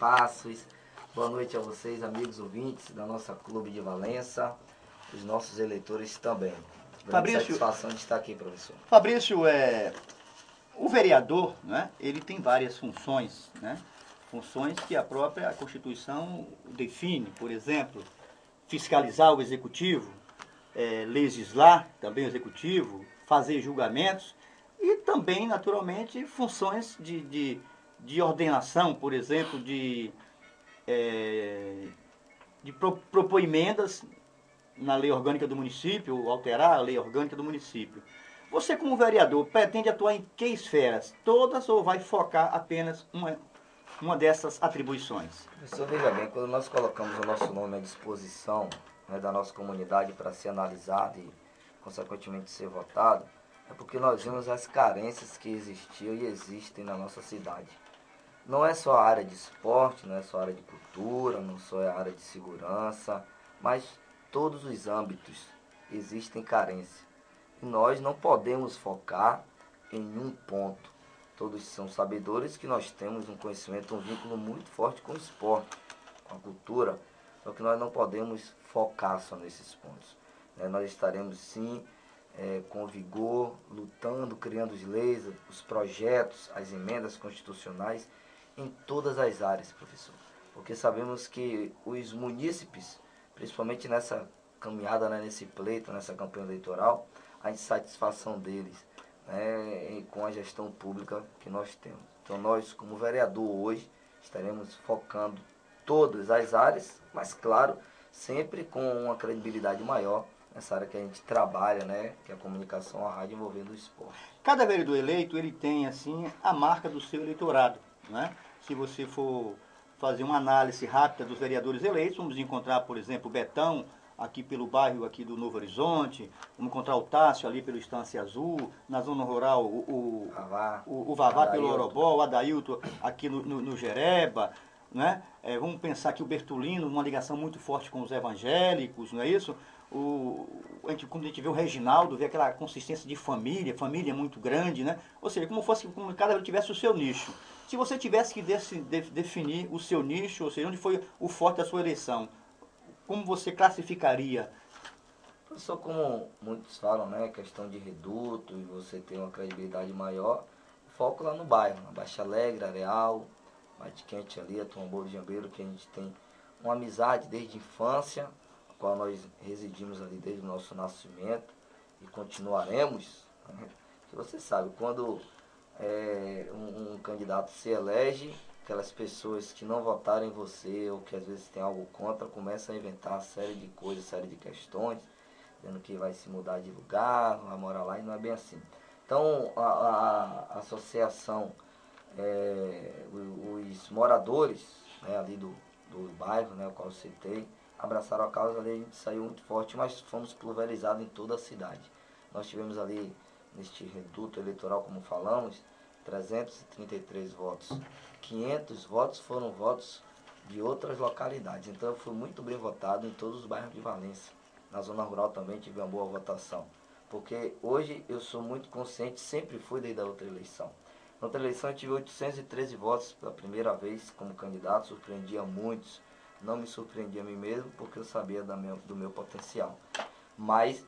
Passos. Boa noite a vocês, amigos ouvintes da nossa Clube de Valença, os nossos eleitores também. Grande satisfação de estar aqui, professor. Fabrício, o vereador, né, ele tem várias funções, né? Funções que a própria Constituição define, por exemplo, fiscalizar o executivo, legislar também o executivo, fazer julgamentos e também, naturalmente, funções de ordenação, por exemplo, de propor emendas na lei orgânica do município, ou alterar a lei orgânica do município. Você, como vereador, pretende atuar em que esferas? Todas ou vai focar apenas uma dessas atribuições? Professor, veja bem, quando nós colocamos o nosso nome à disposição, né, da nossa comunidade para ser analisado e, consequentemente, ser votado, é porque nós vimos as carências que existiam e existem na nossa cidade. Não é só a área de esporte, não é só a área de cultura, não só a área de segurança, mas todos os âmbitos existem carência. E nós não podemos focar em um ponto. Todos são sabedores que nós temos um conhecimento, um vínculo muito forte com o esporte, com a cultura, só que nós não podemos focar só nesses pontos. Nós estaremos sim com vigor, lutando, criando as leis, os projetos, as emendas constitucionais em todas as áreas, professor. Porque sabemos que os munícipes, principalmente nessa caminhada, né, nesse pleito, nessa campanha eleitoral, a insatisfação deles, né, com a gestão pública que nós temos. Então nós, como vereador hoje, estaremos focando todas as áreas, mas claro, sempre com uma credibilidade maior nessa área que a gente trabalha, né, que é a comunicação, a rádio envolvendo o esporte. Cada vereador eleito, ele tem, assim, a marca do seu eleitorado, né? Se você for fazer uma análise rápida dos vereadores eleitos, vamos encontrar, por exemplo, o Betão, aqui pelo bairro aqui do Novo Horizonte, vamos encontrar o Tássio ali pelo Estância Azul, na zona rural o Vavá pelo Orobó, o Adailton aqui no Jereba, né? Vamos pensar que o Bertolino, uma ligação muito forte com os evangélicos, não é isso? Quando a gente vê o Reginaldo, vê aquela consistência de família muito grande, né? Ou seja, como cada um tivesse o seu nicho. Se você tivesse que definir o seu nicho, ou seja, onde foi o forte da sua eleição, como você classificaria? Professor, como muitos falam, né, questão de reduto e você ter uma credibilidade maior, foco lá no bairro, na Baixa Alegre, Areal, Bate Quente ali, a Tombou de Jambeiro, que a gente tem uma amizade desde a infância, a qual nós residimos ali desde o nosso nascimento e continuaremos. Né? Que você sabe, quando um candidato se elege, aquelas pessoas que não votaram em você ou que às vezes tem algo contra, começam a inventar uma série de coisas, série de questões, dizendo que vai se mudar de lugar, vai morar lá, e não é bem assim. Então, a associação, os moradores, né, ali do bairro, né, o qual eu citei, abraçaram a causa ali, a gente saiu muito forte, mas fomos pulverizados em toda a cidade. Nós tivemos ali, neste reduto eleitoral, como falamos, 333 votos. 500 votos foram votos de outras localidades. Então eu fui muito bem votado em todos os bairros de Valença. Na zona rural também tive uma boa votação. Porque hoje eu sou muito consciente, sempre fui desde a outra eleição. Na outra eleição eu tive 813 votos pela primeira vez como candidato, surpreendia muitos. Não me surpreendia a mim mesmo porque eu sabia do meu potencial. Mas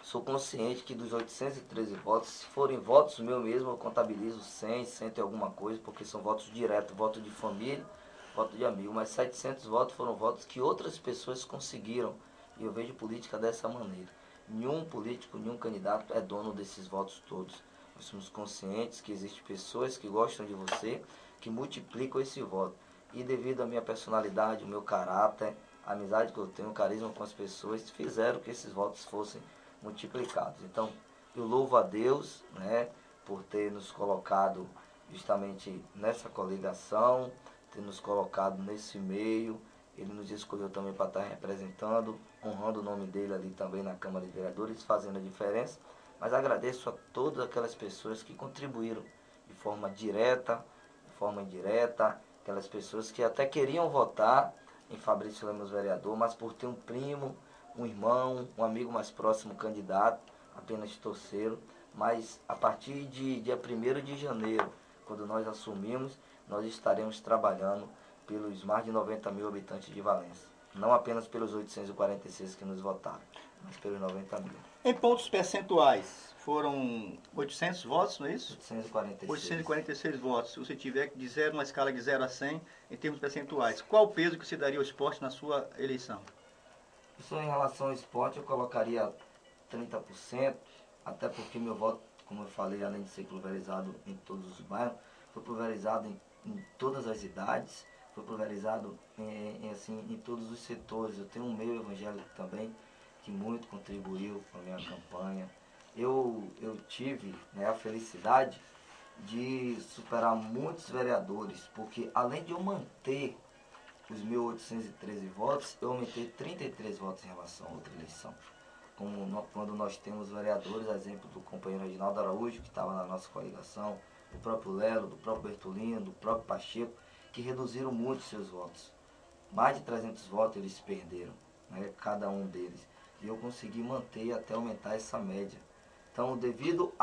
sou consciente que dos 813 votos, se forem votos meu mesmo, eu contabilizo 100 e alguma coisa, porque são votos diretos, voto de família, voto de amigo. Mas 700 votos foram votos que outras pessoas conseguiram. E eu vejo política dessa maneira. Nenhum político, nenhum candidato é dono desses votos todos. Nós somos conscientes que existem pessoas que gostam de você, que multiplicam esse voto. E devido à minha personalidade, o meu caráter, a amizade que eu tenho, o carisma com as pessoas, fizeram que esses votos fossem multiplicados. Então, eu louvo a Deus, né, por ter nos colocado justamente nessa coligação, ter nos colocado nesse meio. Ele nos escolheu também para estar representando, honrando o nome dele ali também na Câmara de Vereadores, fazendo a diferença. Mas agradeço a todas aquelas pessoas que contribuíram de forma direta, de forma indireta, aquelas pessoas que até queriam votar em Fabrício Lemos vereador, mas por ter um primo, um irmão, um amigo mais próximo candidato, apenas torceram. Mas a partir de dia 1º de janeiro, quando nós assumimos, nós estaremos trabalhando pelos mais de 90 mil habitantes de Valença. Não apenas pelos 846 que nos votaram, mas pelos 90 mil. Em pontos percentuais, foram 800 votos, não é isso? 846. 846 votos. Se você tiver de zero, uma escala de 0 a 100, em termos percentuais, qual o peso que você daria ao esporte na sua eleição? Isso em relação ao esporte eu colocaria 30%, até porque meu voto, como eu falei, além de ser pulverizado em todos os bairros, foi pulverizado em todas as idades, foi pulverizado em todos os setores. Eu tenho um meio evangélico também, que muito contribuiu com a minha campanha. Eu tive, né, a felicidade de superar muitos vereadores, porque além de eu manter os meus 813 votos, eu aumentei 33 votos em relação a outra eleição. Quando nós temos vereadores, exemplo do companheiro Reginaldo Araújo, que estava na nossa coligação, do próprio Lelo, do próprio Bertolino, do próprio Pacheco, que reduziram muito seus votos. Mais de 300 votos eles perderam, né, cada um deles. E eu consegui manter e até aumentar essa média. Então, devido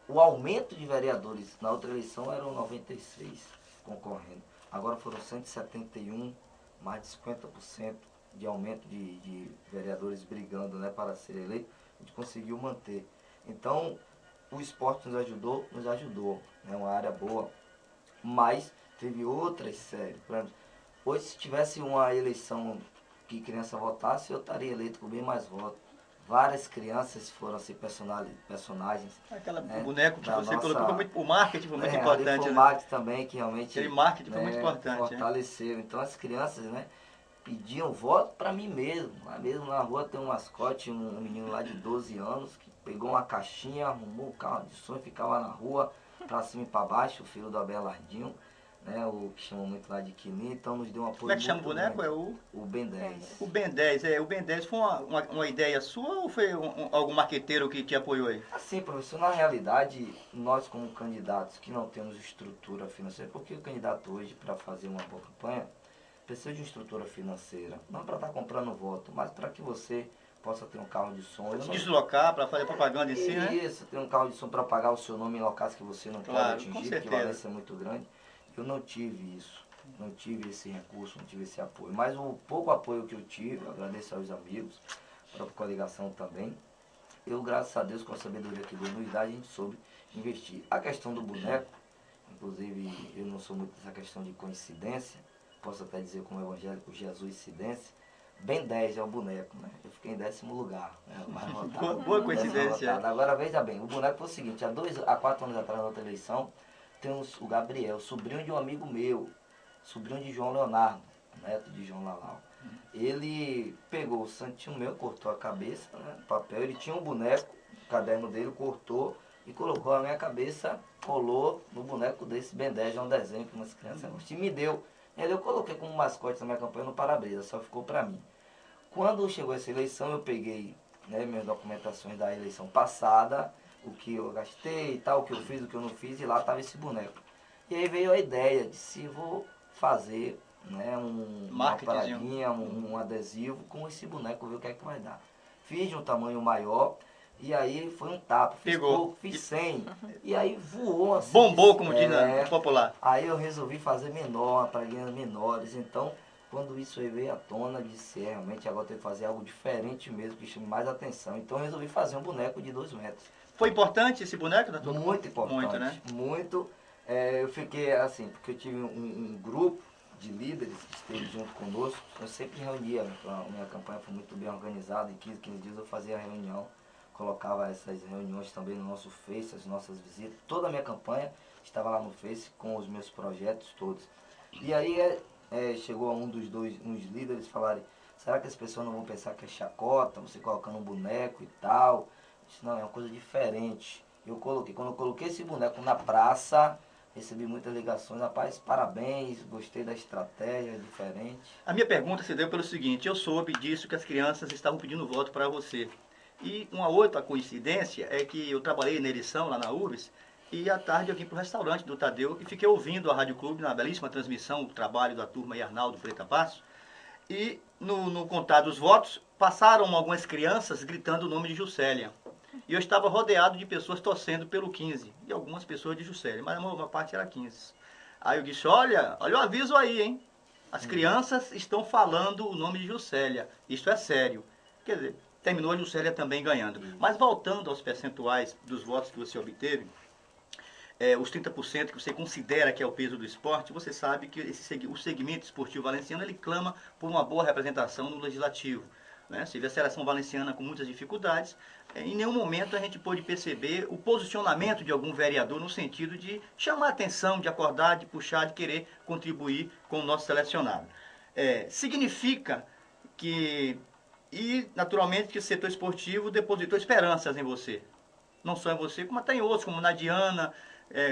o aumento de vereadores na outra eleição, eram 96 concorrendo. Agora foram 171, mais de 50% de aumento de vereadores brigando, né, para ser eleito. A gente conseguiu manter. Então, o esporte nos ajudou, né, uma área boa, mas teve outras séries. Por exemplo, hoje, se tivesse uma eleição que criança votasse, eu estaria eleito com bem mais votos. Várias crianças foram assim, personagens. Aquela né, boneco que você nossa, colocou, o marketing foi muito ali importante. foi o né? marketing também, que realmente Aquele marketing foi muito importante. fortaleceram. Então as crianças, né, pediam voto para mim mesmo. Lá mesmo na rua tem um mascote, um menino lá de 12 anos, que pegou uma caixinha, arrumou um carro de som e ficava na rua, para cima e para baixo, o filho do Abelardinho, né, o que chamam muito lá de Quininho, então nos deu um apoio. Como é que chama o boneco? Grande. É o Ben 10. O Ben 10, o Ben 10 foi uma ideia sua ou foi algum marqueteiro que te apoiou aí? Assim, professor, na realidade, nós como candidatos que não temos estrutura financeira, porque o candidato hoje, para fazer uma boa campanha, precisa de uma estrutura financeira, não para estar comprando voto, mas para que você possa ter um carro de som. Se deslocar para fazer propaganda em si, né? Isso, ter um carro de som para pagar o seu nome em locais que você não pode atingir, porque Valença é muito grande. Eu não tive isso, não tive esse recurso, não tive esse apoio. Mas o pouco apoio que eu tive, eu agradeço aos amigos, a própria coligação também. Eu, graças a Deus, com a sabedoria que Deus nos dá, a gente soube investir. A questão do boneco, inclusive eu não sou muito dessa questão de coincidência, posso até dizer como evangélico, Jesus incidência. Ben 10 é o boneco, né? Eu fiquei em 10º lugar. Né? Boa coincidência. Agora veja bem, o boneco foi o seguinte, há 4 anos atrás na outra eleição, tem o Gabriel, sobrinho de um amigo meu, sobrinho de João Leonardo, neto de João Lalau. Ele pegou o santinho meu, cortou a cabeça, né, papel, ele tinha um boneco, o caderno dele, cortou e colocou a minha cabeça, colou no boneco desse Ben 10, é um desenho que umas crianças gostam, e me deu. Ele eu coloquei como mascote na minha campanha no para-brisa, só ficou para mim. Quando chegou essa eleição, eu peguei, né, minhas documentações da eleição passada, o que eu gastei e tal, o que eu fiz, o que eu não fiz, e lá estava esse boneco. E aí veio a ideia de se vou fazer, né, uma paradinha, um adesivo com esse boneco, ver o que é que vai dar. Fiz de um tamanho maior, e aí foi um tapa. Fiz 100, e aí voou assim. Bombou, como diz no popular. Aí eu resolvi fazer menor, praguinhas menores, então... Quando isso aí veio à tona, disse, realmente agora tem que fazer algo diferente mesmo, que chame mais atenção. Então eu resolvi fazer um boneco de 2 metros. Foi importante esse boneco na tua Muito importante. Muito, né? Muito. Eu fiquei assim, porque eu tive um grupo de líderes que esteve junto conosco. Eu sempre reunia, a minha campanha foi muito bem organizada. Em 15 dias eu fazia a reunião, colocava essas reuniões também no nosso Face, as nossas visitas. Toda a minha campanha estava lá no Face com os meus projetos todos. E aí... chegou a uns líderes falarem, será que as pessoas não vão pensar que é chacota, você colocando um boneco e tal? Eu disse, não, é uma coisa diferente. Quando eu coloquei esse boneco na praça, recebi muitas ligações, rapaz, parabéns, gostei da estratégia, diferente. A minha pergunta se deu pelo seguinte, eu soube disso que as crianças estavam pedindo voto para você. E uma outra coincidência é que eu trabalhei na eleição lá na URBS, e à tarde eu vim para o restaurante do Tadeu e fiquei ouvindo a Rádio Clube, na belíssima transmissão, o trabalho da turma e Arnaldo Preta Passo. E no contar dos votos, passaram algumas crianças gritando o nome de Juscelia. E eu estava rodeado de pessoas torcendo pelo 15, e algumas pessoas de Juscelia, mas a maior parte era 15. Aí eu disse, olha o aviso aí, hein? As crianças estão falando o nome de Juscelia. Isso é sério. Quer dizer, terminou a Juscelia também ganhando. Mas voltando aos percentuais dos votos que você obteve, os 30% que você considera que é o peso do esporte, você sabe que o segmento esportivo valenciano ele clama por uma boa representação no legislativo. Né? Você vê a seleção valenciana com muitas dificuldades. Em nenhum momento a gente pôde perceber o posicionamento de algum vereador no sentido de chamar a atenção, de acordar, de puxar, de querer contribuir com o nosso selecionado. Significa que, e naturalmente, que o setor esportivo depositou esperanças em você. Não só em você, como até em outros, como na Diana,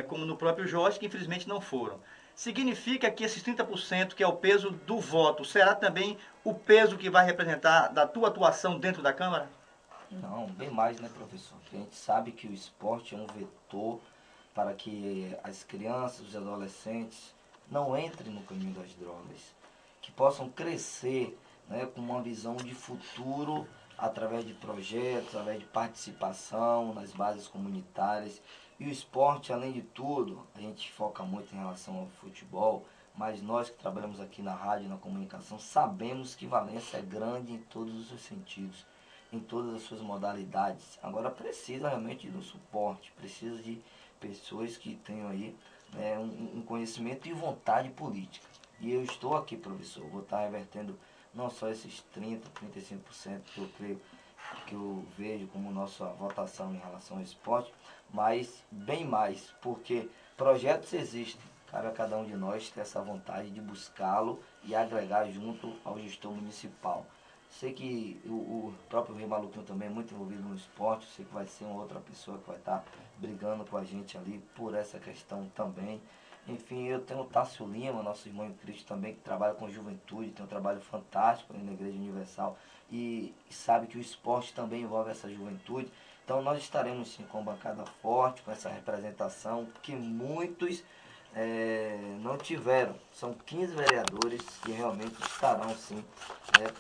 como no próprio Jorge, que infelizmente não foram. Significa que esses 30%, que é o peso do voto, será também o peso que vai representar da tua atuação dentro da Câmara? Não, bem mais, né, professor? Porque a gente sabe que o esporte é um vetor para que as crianças, os adolescentes não entrem no caminho das drogas, que possam crescer, né, com uma visão de futuro através de projetos, através de participação nas bases comunitárias. E o esporte, além de tudo, a gente foca muito em relação ao futebol, mas nós que trabalhamos aqui na rádio e na comunicação sabemos que Valença é grande em todos os seus sentidos, em todas as suas modalidades. Agora precisa realmente do suporte, precisa de pessoas que tenham aí, né, um conhecimento e vontade política. E eu estou aqui, professor, vou estar revertendo não só esses 35% que eu creio, que eu vejo como nossa votação em relação ao esporte, mas bem mais, porque projetos existem, cabe a cada um de nós ter essa vontade de buscá-lo e agregar junto ao gestor municipal. Sei que o próprio Rei Maluquinho também é muito envolvido no esporte, sei que vai ser uma outra pessoa que vai estar brigando com a gente ali por essa questão também. Enfim, eu tenho o Tássio Lima, nosso irmão em Cristo também, que trabalha com juventude, tem um trabalho fantástico ali na Igreja Universal e sabe que o esporte também envolve essa juventude. Então nós estaremos sim com uma bancada forte, com essa representação que muitos não tiveram. São 15 vereadores que realmente estarão sim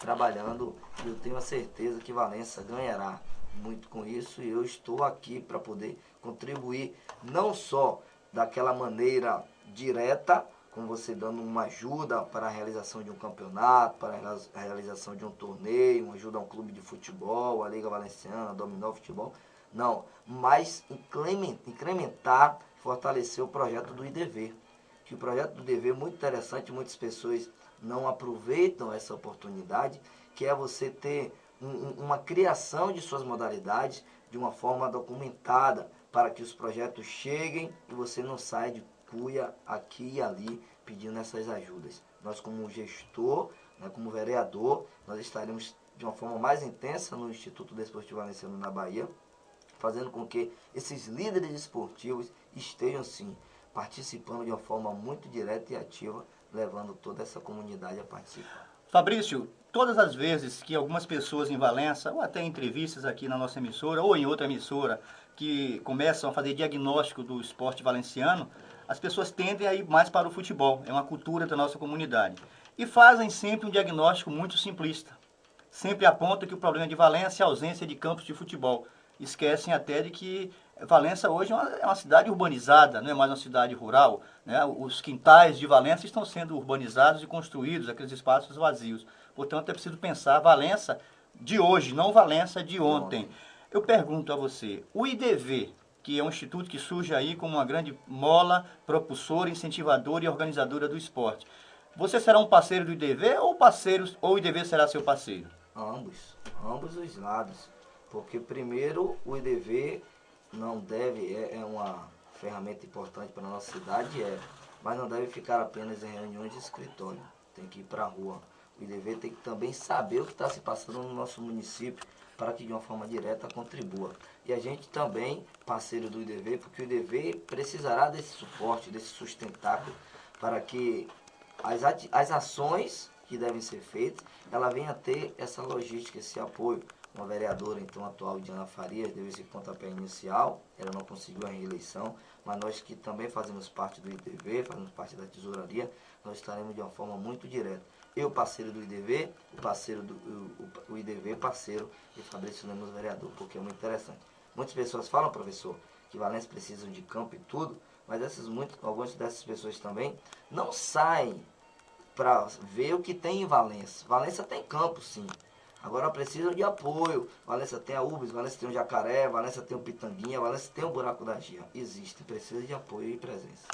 trabalhando e eu tenho a certeza que Valença ganhará muito com isso e eu estou aqui para poder contribuir não só daquela maneira direta, com você dando uma ajuda para a realização de um campeonato, para a realização de um torneio, uma ajuda a um clube de futebol, a Liga Valenciana, a Dominó Futebol, não, mas incrementar, fortalecer o projeto do IDV, que o projeto do IDV é muito interessante, muitas pessoas não aproveitam essa oportunidade, que é você ter uma criação de suas modalidades de uma forma documentada, para que os projetos cheguem e você não saia de cuia aqui e ali pedindo essas ajudas. Nós como gestor, né, como vereador, nós estaremos de uma forma mais intensa no Instituto Desportivo Valenciano na Bahia, fazendo com que esses líderes esportivos estejam sim participando de uma forma muito direta e ativa, levando toda essa comunidade a participar. Fabrício, todas as vezes que algumas pessoas em Valença, ou até em entrevistas aqui na nossa emissora, ou em outra emissora, que começam a fazer diagnóstico do esporte valenciano, as pessoas tendem a ir mais para o futebol, é uma cultura da nossa comunidade. E fazem sempre um diagnóstico muito simplista. Sempre apontam que o problema de Valença é a ausência de campos de futebol. Esquecem até de que Valença hoje é uma cidade urbanizada, não é mais uma cidade rural. Né? Os quintais de Valença estão sendo urbanizados e construídos, aqueles espaços vazios. Portanto, é preciso pensar Valença de hoje, não Valença de ontem. Eu pergunto a você, o IDV, que é um instituto que surge aí como uma grande mola propulsora, incentivadora e organizadora do esporte, você será um parceiro do IDV ou o IDV será seu parceiro? Ambos os lados. Porque primeiro o IDV não deve, é uma ferramenta importante para a nossa cidade, mas não deve ficar apenas em reuniões de escritório. Tem que ir para a rua. O IDV tem que também saber o que está se passando no nosso município para que de uma forma direta contribua. E a gente também, parceiro do IDV, porque o IDV precisará desse suporte, desse sustentáculo, para que as ações que devem ser feitas, ela venha a ter essa logística, esse apoio. Uma vereadora, então, atual, Diana Farias, deu esse pontapé inicial, ela não conseguiu a reeleição, mas nós que também fazemos parte do IDV, fazemos parte da tesouraria, nós estaremos de uma forma muito direta. Eu, parceiro do IDV, o IDV, parceiro de Fabrício Lemos, vereador, porque é muito interessante. Muitas pessoas falam, professor, que Valença precisa de campo e tudo, mas algumas dessas pessoas também não saem para ver o que tem em Valença. Valença tem campo, sim. Agora precisa de apoio. Valença tem a UBS, Valença tem o Jacaré, Valença tem o Pitanguinha, Valença tem o Buraco da Gia. Existe, precisa de apoio e presença.